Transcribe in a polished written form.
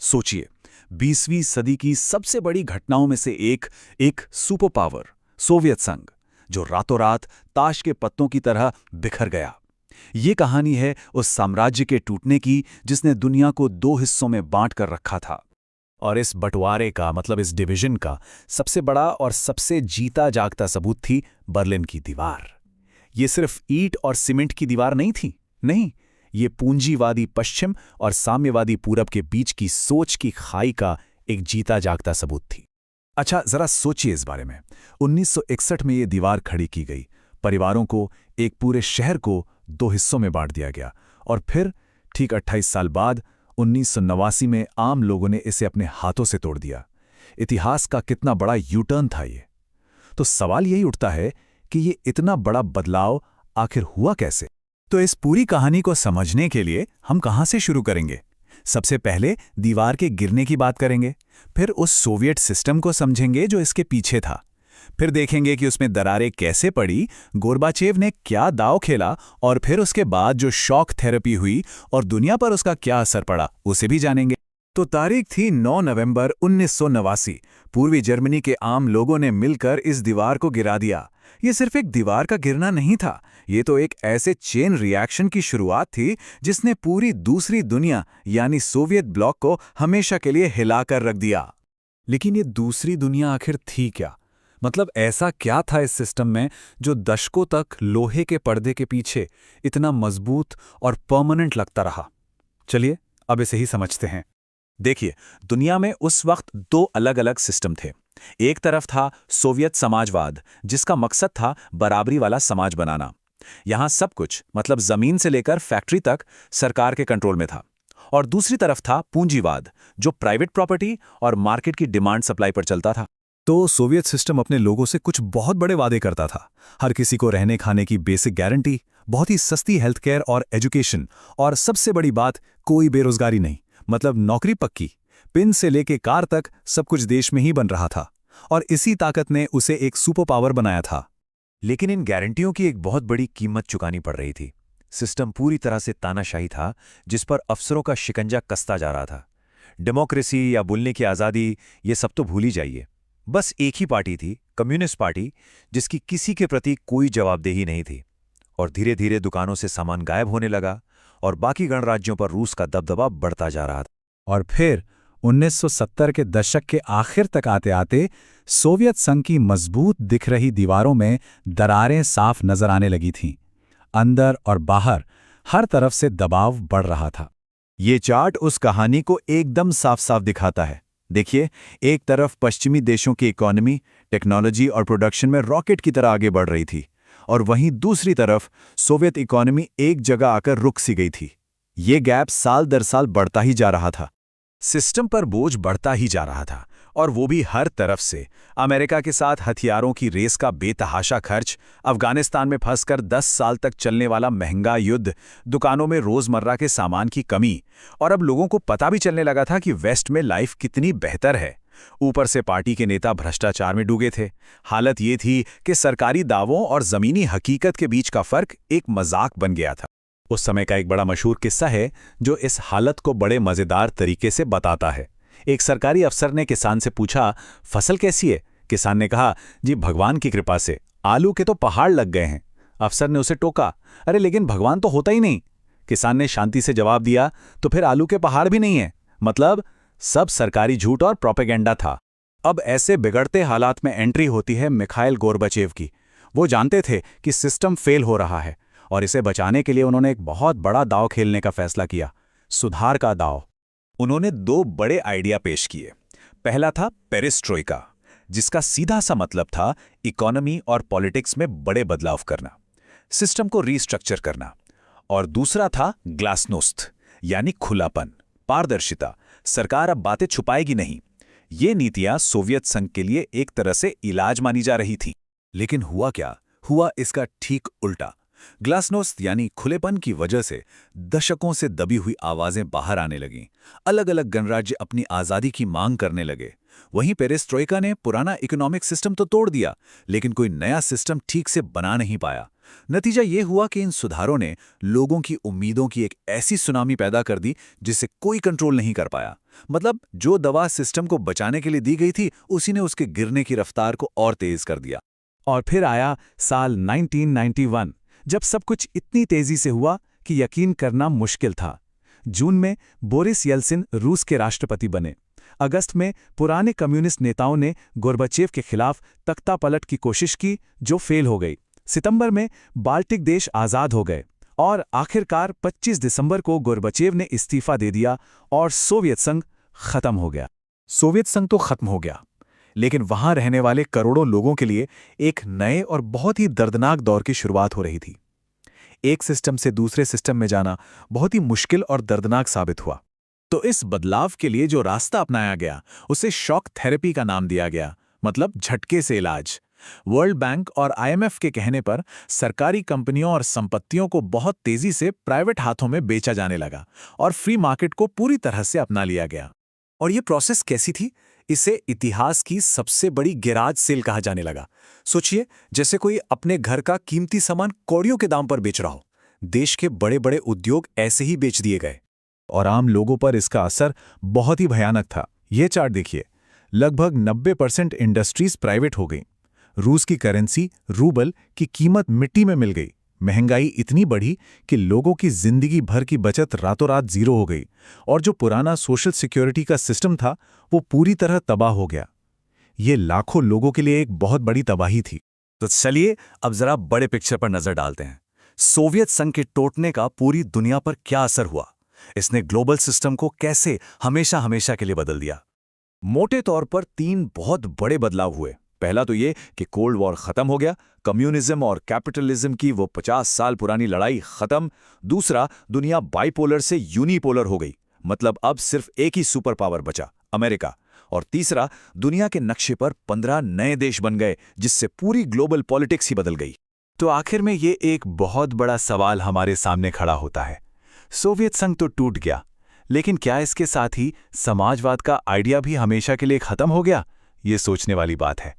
सोचिए, 20वीं सदी की सबसे बड़ी घटनाओं में से एक सुपर पावर सोवियत संघ, जो रातों रात ताश के पत्तों की तरह बिखर गया। ये कहानी है उस साम्राज्य के टूटने की जिसने दुनिया को दो हिस्सों में बांट कर रखा था। और इस बंटवारे का मतलब इस डिवीजन का सबसे बड़ा और सबसे जीता जागता सबूत थी बर्लिन की दीवार। ये सिर्फ ईंट और सीमेंट की दीवार नहीं थी, नहीं, ये पूंजीवादी पश्चिम और साम्यवादी पूरब के बीच की सोच की खाई का एक जीता जागता सबूत थी। अच्छा, जरा सोचिए इस बारे में। 1961 में ये दीवार खड़ी की गई, परिवारों को, एक पूरे शहर को दो हिस्सों में बांट दिया गया, और फिर ठीक 28 साल बाद 1989 में आम लोगों ने इसे अपने हाथों से तोड़ दिया। इतिहास का कितना बड़ा यूटर्न था ये। तो सवाल यही उठता है कि ये इतना बड़ा बदलाव आखिर हुआ कैसे? तो इस पूरी कहानी को समझने के लिए हम कहां से शुरू करेंगे? सबसे पहले दीवार के गिरने की बात करेंगे, फिर उस सोवियत सिस्टम को समझेंगे जो इसके पीछे था, फिर देखेंगे कि उसमें दरारें कैसे पड़ी, गोर्बाचेव ने क्या दांव खेला, और फिर उसके बाद जो शॉक थेरेपी हुई और दुनिया पर उसका क्या असर पड़ा उसे भी जानेंगे। तो तारीख थी 9 नवंबर 1989। पूर्वी जर्मनी के आम लोगों ने मिलकर इस दीवार को गिरा दिया। ये सिर्फ एक दीवार का गिरना नहीं था, ये तो एक ऐसे चेन रिएक्शन की शुरुआत थी जिसने पूरी दूसरी दुनिया यानी सोवियत ब्लॉक को हमेशा के लिए हिलाकर रख दिया। लेकिन ये दूसरी दुनिया आखिर थी क्या? मतलब ऐसा क्या था इस सिस्टम में जो दशकों तक लोहे के पर्दे के पीछे इतना मजबूत और परमानेंट लगता रहा? चलिए अब इसे ही समझते हैं। देखिए, दुनिया में उस वक्त दो अलग अलग सिस्टम थे। एक तरफ था सोवियत समाजवाद, जिसका मकसद था बराबरी वाला समाज बनाना। यहां सब कुछ, मतलब जमीन से लेकर फैक्ट्री तक, सरकार के कंट्रोल में था। और दूसरी तरफ था पूंजीवाद, जो प्राइवेट प्रॉपर्टी और मार्केट की डिमांड सप्लाई पर चलता था। तो सोवियत सिस्टम अपने लोगों से कुछ बहुत बड़े वादे करता था। हर किसी को रहने खाने की बेसिक गारंटी, बहुत ही सस्ती हेल्थ केयर और एजुकेशन, और सबसे बड़ी बात, कोई बेरोजगारी नहीं, मतलब नौकरी पक्की। पिन से लेके कार तक सब कुछ देश में ही बन रहा था, और इसी ताकत ने उसे एक सुपर पावर बनाया था। लेकिन इन गारंटियों की एक बहुत बड़ी कीमत चुकानी पड़ रही थी। सिस्टम पूरी तरह से तानाशाही था, जिस पर अफसरों का शिकंजा कसता जा रहा था। डेमोक्रेसी या बोलने की आज़ादी, ये सब तो भूल ही जाइए। बस एक ही पार्टी थी, कम्युनिस्ट पार्टी, जिसकी किसी के प्रति कोई जवाबदेही नहीं थी। और धीरे धीरे दुकानों से सामान गायब होने लगा, और बाकी गणराज्यों पर रूस का दबदबा बढ़ता जा रहा था। और फिर 1970 के दशक के आखिर तक आते आते सोवियत संघ की मजबूत दिख रही दीवारों में दरारें साफ नजर आने लगी थीं। अंदर और बाहर हर तरफ से दबाव बढ़ रहा था। ये चार्ट उस कहानी को एकदम साफ साफ दिखाता है। देखिए, एक तरफ पश्चिमी देशों की इकोनॉमी, टेक्नोलॉजी और प्रोडक्शन में रॉकेट की तरह आगे बढ़ रही थी, और वहीं दूसरी तरफ सोवियत इकोनॉमी एक जगह आकर रुक सी गई थी। ये गैप साल दर साल बढ़ता ही जा रहा था। सिस्टम पर बोझ बढ़ता ही जा रहा था, और वो भी हर तरफ से। अमेरिका के साथ हथियारों की रेस का बेतहाशा खर्च, अफगानिस्तान में फंसकर 10 साल तक चलने वाला महंगा युद्ध, दुकानों में रोजमर्रा के सामान की कमी, और अब लोगों को पता भी चलने लगा था कि वेस्ट में लाइफ कितनी बेहतर है। ऊपर से पार्टी के नेता भ्रष्टाचार में डूबे थे। हालत ये थी कि सरकारी दावों और जमीनी हकीकत के बीच का फर्क एक मजाक बन गया था। उस समय का एक बड़ा मशहूर किस्सा है जो इस हालत को बड़े मजेदार तरीके से बताता है। एक सरकारी अफसर ने किसान से पूछा, फसल कैसी है? किसान ने कहा, जी भगवान की कृपा से, आलू के तो पहाड़ लग गए हैं। अफसर ने उसे टोका, अरे लेकिन भगवान तो होता ही नहीं। किसान ने शांति से जवाब दिया, तो फिर आलू के पहाड़ भी नहीं है। मतलब सब सरकारी झूठ और प्रोपेगेंडा था। अब ऐसे बिगड़ते हालात में एंट्री होती है मिखाइल गोर्बाचेव की। वो जानते थे कि सिस्टम फेल हो रहा है, और इसे बचाने के लिए उन्होंने एक बहुत बड़ा दांव खेलने का फैसला किया, सुधार का दांव। उन्होंने दो बड़े आइडिया पेश किए। पहला था पेरिस्ट्रोइका, जिसका सीधा सा मतलब था इकोनॉमी और पॉलिटिक्स में बड़े बदलाव करना, सिस्टम को रीस्ट्रक्चर करना। और दूसरा था ग्लासनोस्त, यानी खुलापन, पारदर्शिता, सरकार अब बातें छुपाएगी नहीं। ये नीतियां सोवियत संघ के लिए एक तरह से इलाज मानी जा रही थी। लेकिन हुआ क्या? हुआ इसका ठीक उल्टा। ग्लासनोस्ट यानी खुलेपन की वजह से दशकों से दबी हुई आवाजें बाहर आने लगीं। अलग अलग गणराज्य अपनी आज़ादी की मांग करने लगे। वहीं पेरेस्ट्रोइका ने पुराना इकोनॉमिक सिस्टम तो तोड़ दिया, लेकिन कोई नया सिस्टम ठीक से बना नहीं पाया। नतीजा ये हुआ कि इन सुधारों ने लोगों की उम्मीदों की एक ऐसी सुनामी पैदा कर दी जिसे कोई कंट्रोल नहीं कर पाया। मतलब जो दवा सिस्टम को बचाने के लिए दी गई थी, उसी ने उसके गिरने की रफ्तार को और तेज कर दिया। और फिर आया साल 1991, जब सब कुछ इतनी तेजी से हुआ कि यकीन करना मुश्किल था। जून में बोरिस येल्सिन रूस के राष्ट्रपति बने। अगस्त में पुराने कम्युनिस्ट नेताओं ने गोर्बाचेव के खिलाफ तख्तापलट की कोशिश की, जो फेल हो गई। सितंबर में बाल्टिक देश आज़ाद हो गए और आखिरकार 25 दिसंबर को गोर्बाचेव ने इस्तीफा दे दिया और सोवियत संघ खत्म हो गया। सोवियत संघ तो खत्म हो गया, लेकिन वहां रहने वाले करोड़ों लोगों के लिए एक नए और बहुत ही दर्दनाक दौर की शुरुआत हो रही थी। एक सिस्टम से दूसरे सिस्टम में जाना बहुत ही मुश्किल और दर्दनाक साबित हुआ। तो इस बदलाव के लिए जो रास्ता अपनाया गया, उसे शॉक थेरेपी का नाम दिया गया, मतलब झटके से इलाज। वर्ल्ड बैंक और आईएमएफ के कहने पर सरकारी कंपनियों और संपत्तियों को बहुत तेजी से प्राइवेट हाथों में बेचा जाने लगा और फ्री मार्केट को पूरी तरह से अपना लिया गया। और ये प्रोसेस कैसी थी? इसे इतिहास की सबसे बड़ी गैराज सेल कहा जाने लगा। सोचिए, जैसे कोई अपने घर का कीमती सामान कौड़ियों के दाम पर बेच रहा हो। देश के बड़े बड़े उद्योग ऐसे ही बेच दिए गए और आम लोगों पर इसका असर बहुत ही भयानक था। ये चार्ट देखिए, लगभग 90% इंडस्ट्रीज प्राइवेट हो गई। रूस की करेंसी रूबल की कीमत मिट्टी में मिल गई। महंगाई इतनी बढ़ी कि लोगों की जिंदगी भर की बचत रातों रात जीरो हो गई और जो पुराना सोशल सिक्योरिटी का सिस्टम था, वो पूरी तरह तबाह हो गया। ये लाखों लोगों के लिए एक बहुत बड़ी तबाही थी। तो चलिए अब जरा बड़े पिक्चर पर नजर डालते हैं। सोवियत संघ के टूटने का पूरी दुनिया पर क्या असर हुआ? इसने ग्लोबल सिस्टम को कैसे हमेशा हमेशा के लिए बदल दिया? मोटे तौर पर 3 बहुत बड़े बदलाव हुए। पहला तो ये कि कोल्ड वॉर खत्म हो गया, कम्युनिज्म और कैपिटलिज्म की वो 50 साल पुरानी लड़ाई खत्म। दूसरा, दुनिया बाइपोलर से यूनिपोलर हो गई, मतलब अब सिर्फ एक ही सुपर पावर बचा, अमेरिका। और तीसरा, दुनिया के नक्शे पर 15 नए देश बन गए, जिससे पूरी ग्लोबल पॉलिटिक्स ही बदल गई। तो आखिर में ये एक बहुत बड़ा सवाल हमारे सामने खड़ा होता है। सोवियत संघ तो टूट गया, लेकिन क्या इसके साथ ही समाजवाद का आइडिया भी हमेशा के लिए खत्म हो गया? ये सोचने वाली बात है।